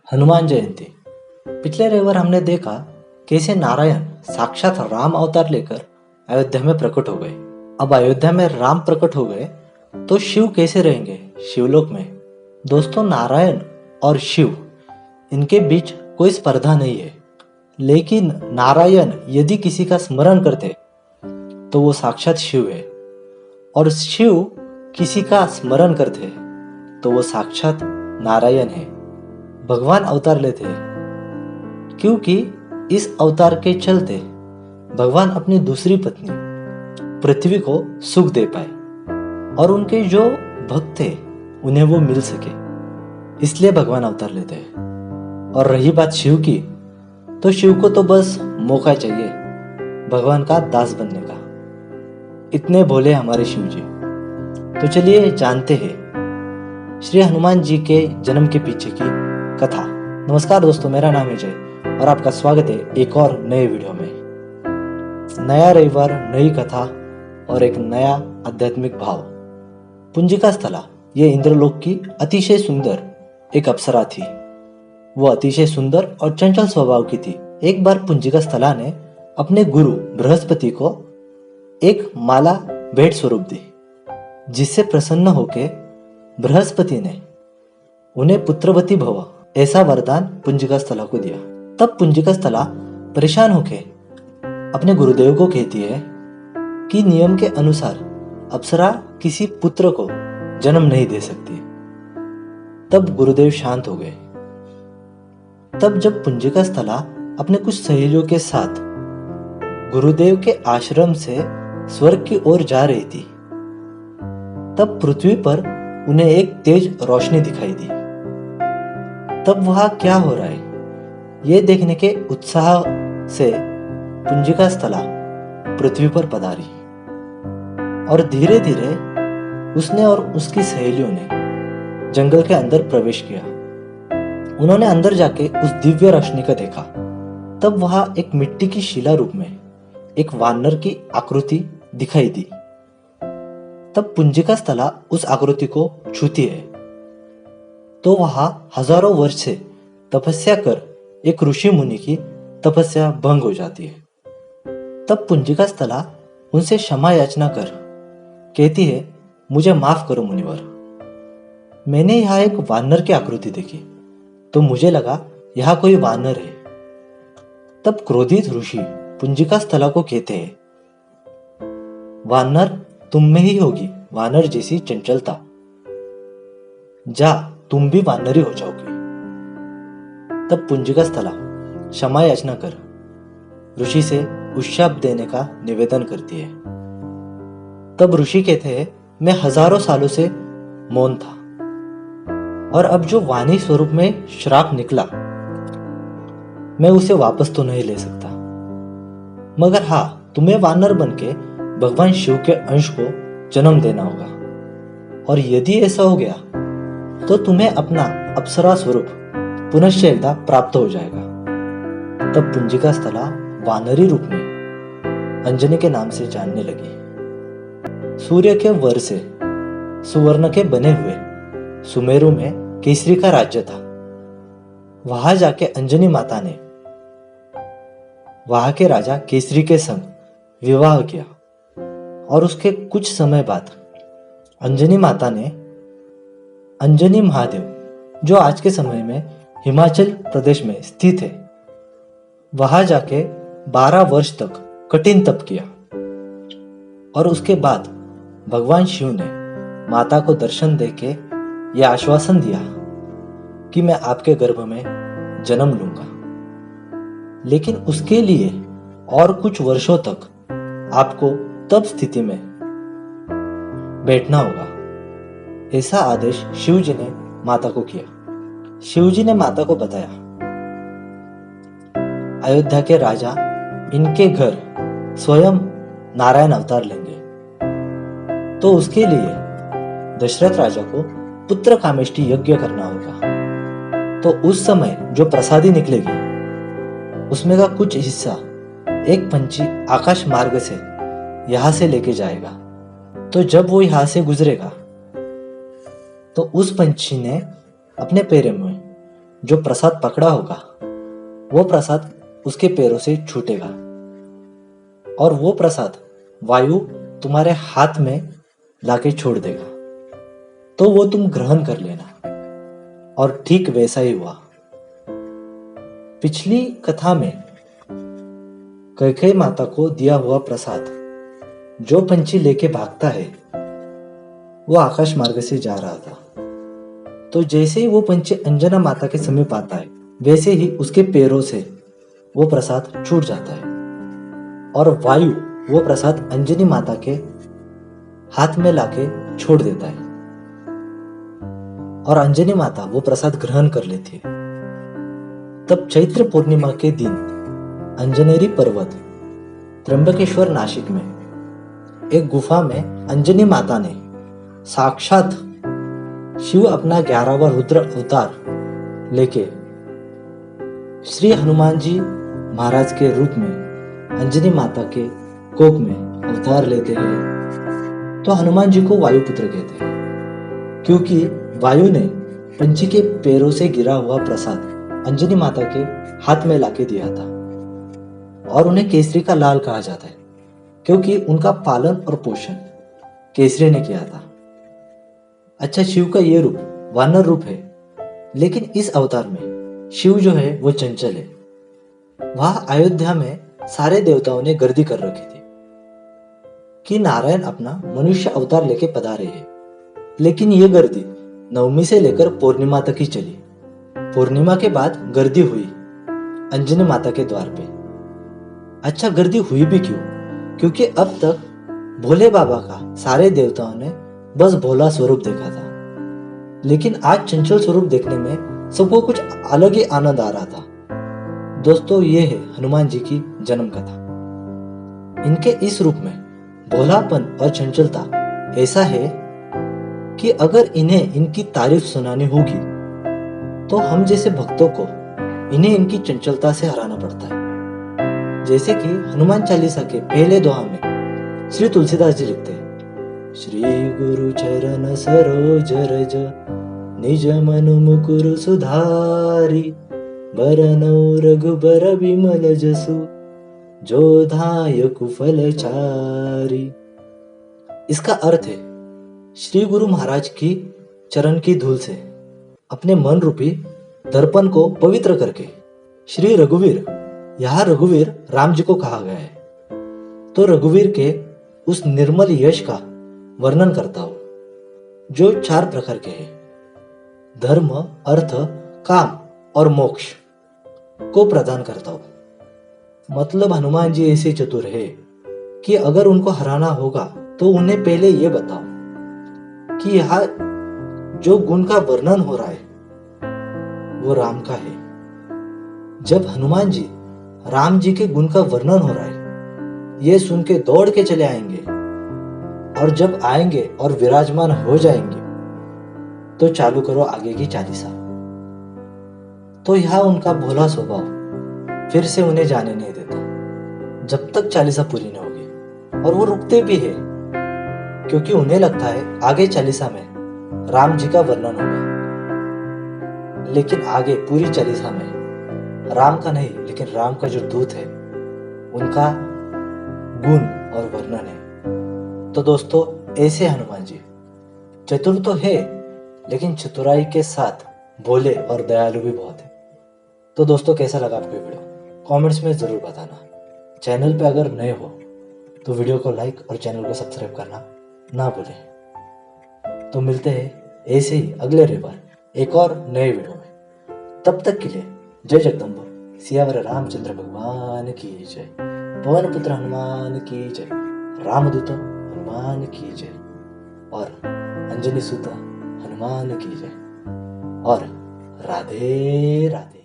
हनुमान जयंती। पिछले रविवार हमने देखा कैसे नारायण साक्षात राम अवतार लेकर अयोध्या में प्रकट हो गए। अब अयोध्या में राम प्रकट हो गए तो शिव कैसे रहेंगे शिवलोक में। दोस्तों, नारायण और शिव इनके बीच कोई स्पर्धा नहीं है, लेकिन नारायण यदि किसी का स्मरण करते तो वो साक्षात शिव है, और शिव किसी का स्मरण करते तो वो साक्षात नारायण है। भगवान अवतार लेते हैं क्योंकि इस अवतार के चलते भगवान अपनी दूसरी पत्नी पृथ्वी को सुख दे पाए और उनके जो भक्त थे उन्हें वो मिल सके, इसलिए भगवान अवतार लेते हैं। और रही बात शिव की, तो शिव को तो बस मौका चाहिए भगवान का दास बनने का। इतने भोले हमारे शिव जी। तो चलिए जानते हैं श्री हनुमान जी के जन्म के पीछे की कथा। नमस्कार दोस्तों, मेरा नाम है जय और आपका स्वागत है एक और नए वीडियो में। नया रविवार, नई कथा और एक नया आध्यात्मिक भाव। पुंजिका स्थला ये इंद्रलोक की अतिशय सुंदर एक अप्सरा थी। वो अतिशय सुंदर और चंचल स्वभाव की थी। एक बार पुंजिका स्थला ने अपने गुरु बृहस्पति को एक माला भेंट स्वरूप दी, जिससे प्रसन्न होकर बृहस्पति ने उन्हें पुत्रवती भव ऐसा वरदान पुंजिका स्थला को दिया। तब पुंजिका स्थला परेशान होके अपने गुरुदेव को कहती है कि नियम के अनुसार अप्सरा किसी पुत्र को जन्म नहीं दे सकती। तब गुरुदेव शांत हो गए। तब जब पुंजिका स्थला अपने कुछ सहेलियों के साथ गुरुदेव के आश्रम से स्वर्ग की ओर जा रही थी, तब पृथ्वी पर उन्हें एक तेज रोशनी दिखाई दी। तब वहां क्या हो रहा है ये देखने के उत्साह से पुंजिका स्थला पृथ्वी पर पधारी और धीरे धीरे उसने और उसकी सहेलियों ने जंगल के अंदर प्रवेश किया। उन्होंने अंदर जाके उस दिव्य रोशनी को देखा। तब वहां एक मिट्टी की शिला रूप में एक वानर की आकृति दिखाई दी। तब पुंजिका स्थला उस आकृति को छूती है तो वहां हजारों वर्ष से तपस्या कर एक ऋषि मुनि की तपस्या भंग हो जाती है। तब पुंजिका स्थला उनसे क्षमा याचना कर कहती है, मुझे माफ करो मुनिवर, मैंने यहाँ एक वानर की आकृति देखी तो मुझे लगा यहाँ कोई वानर है। तब क्रोधित ऋषि पुंजिका स्थला को कहते हैं, वानर तुम में ही होगी वानर जैसी चंचलता, जा तुम भी वानरी हो जाओगे। तब पुंजिका स्थला क्षमा याचना कर ऋषि से उशाप देने का निवेदन करती है। तब ऋषि कहते हैं, मैं हजारों सालों से मौन था और अब जो वाणी स्वरूप में श्राप निकला मैं उसे वापस तो नहीं ले सकता, मगर हाँ, तुम्हें वानर बनके भगवान शिव के अंश को जन्म देना होगा, और यदि ऐसा हो गया तो तुम्हें अपना अप्सरा स्वरूप पुनश्च एकदा प्राप्त हो जाएगा। तब पुंजिका स्थला वानरी रूप में अंजनी के नाम से जानने लगी। सूर्य के वर से सुवर्ण के बने हुए सुमेरु में केसरी का राज्य था। वहां जाके अंजनी माता ने वहां के राजा केसरी के संग विवाह किया, और उसके कुछ समय बाद अंजनी माता ने अंजनी महादेव, जो आज के समय में हिमाचल प्रदेश में स्थित है, वहां जाके 12 वर्ष तक कठिन तप किया। और उसके बाद भगवान शिव ने माता को दर्शन देके यह आश्वासन दिया कि मैं आपके गर्भ में जन्म लूंगा, लेकिन उसके लिए और कुछ वर्षों तक आपको तप स्थिति में बैठना होगा। ऐसा आदेश शिव जी ने माता को किया। शिव जी ने माता को बताया, अयोध्या के राजा इनके घर स्वयं नारायण अवतार लेंगे, तो उसके लिए दशरथ राजा को पुत्र कामेष्टि यज्ञ करना होगा। तो उस समय जो प्रसादी निकलेगी उसमें का कुछ हिस्सा एक पंछी आकाश मार्ग से यहां से लेके जाएगा। तो जब वो यहां से गुजरेगा तो उस पंछी ने अपने पैर में जो प्रसाद पकड़ा होगा वो प्रसाद उसके पैरों से छूटेगा और वो प्रसाद वायु तुम्हारे हाथ में लाके छोड़ देगा, तो वो तुम ग्रहण कर लेना। और ठीक वैसा ही हुआ। पिछली कथा में कैकेयी माता को दिया हुआ प्रसाद जो पंछी लेके भागता है वो आकाश मार्ग से जा रहा था। तो जैसे ही वो पंछी अंजना माता के समीप आता है वैसे ही उसके पैरों से वो प्रसाद छूट जाता है और वायु वो प्रसाद अंजनी माता के हाथ में लाके छोड़ देता है और अंजनी माता वो प्रसाद ग्रहण कर लेती है। तब चैत्र पूर्णिमा के दिन अंजनेरी पर्वत त्र्यंबकेश्वर नासिक में एक गुफा में अंजनी माता ने साक्षात शिव अपना 11वां रुद्र अवतार लेके श्री हनुमान जी महाराज के रूप में अंजनी माता के कोख में अवतार लेते हैं। तो हनुमान जी को वायुपुत्र कहते हैं क्योंकि वायु ने पंछी के पैरों से गिरा हुआ प्रसाद अंजनी माता के हाथ में लाके दिया था और उन्हें केसरी का लाल कहा जाता है क्योंकि उनका पालन और पोषण केसरी ने किया था। अच्छा, शिव का ये रूप वानर रूप है, लेकिन इस अवतार में शिव जो है वो चंचल है। वहां अयोध्या में सारे देवताओं ने गर्दी कर रखी थी कि नारायण अपना मनुष्य अवतार लेके पधारे हैं, लेकिन ये गर्दी नवमी से लेकर पूर्णिमा तक ही चली। पूर्णिमा के बाद गर्दी हुई अंजनी माता के द्वार पे। अच्छा, गर्दी हुई भी क्यों? क्योंकि अब तक भोले बाबा का सारे देवताओं ने बस भोला स्वरूप देखा था, लेकिन आज चंचल स्वरूप देखने में सबको कुछ अलग ही आनंद आ रहा था। दोस्तों, ये है हनुमान जी की जन्म कथा। इनके इस रूप में भोलापन और चंचलता ऐसा है कि अगर इन्हें इनकी तारीफ सुनानी होगी तो हम जैसे भक्तों को इन्हें इनकी चंचलता से हराना पड़ता है। जैसे कि हनुमान चालीसा के पहले दोहा में श्री तुलसीदास जी लिखते हैं, श्री गुरु चरण सरोज रज निज मनु मुकुर सुधारी बरनौ रघुबर विमल जसु जो धायक फल चारी। इसका अर्थ है श्री गुरु महाराज की चरण की धूल से अपने मन रूपी दर्पण को पवित्र करके श्री रघुवीर, यहाँ रघुवीर राम जी को कहा गया है, तो रघुवीर के उस निर्मल यश का वर्णन करता हूं जो 4 प्रकार के हैं, धर्म, अर्थ, काम और मोक्ष को प्रदान करता हूं। मतलब हनुमान जी ऐसे चतुर है कि अगर उनको हराना होगा तो उन्हें पहले ये बताओ कि यहाँ जो गुण का वर्णन हो रहा है वो राम का है। जब हनुमान जी राम जी के गुण का वर्णन हो रहा है ये सुन के दौड़ के चले आएंगे और जब आएंगे और विराजमान हो जाएंगे तो चालू करो आगे की चालीसा। तो यह उनका भोला स्वभाव फिर से उन्हें जाने नहीं देता जब तक चालीसा पूरी न होगी, और वो रुकते भी है क्योंकि उन्हें लगता है आगे चालीसा में राम जी का वर्णन होगा, लेकिन आगे पूरी चालीसा में राम का नहीं लेकिन राम का जो दूत है उनका गुण और वर्णन है। तो दोस्तों, ऐसे हनुमान जी चतुर तो है लेकिन चतुराई के साथ भोले और दयालु भी बहुत है। तो दोस्तों, कैसा लगा आपको वीडियो कमेंट्स में जरूर बताना। चैनल पे अगर नए हो तो वीडियो को लाइक और चैनल को सब्सक्राइब करना ना भूलें। तो मिलते हैं ऐसे ही अगले रविवार एक और नए वीडियो में। तब तक के लिए जय जगदम्बा, सियावर रामचंद्र भगवान की जय, पवन पुत्र हनुमान की जय, रामदूत हनुमान की जय और अंजनी सुत हनुमान की जय और राधे राधे।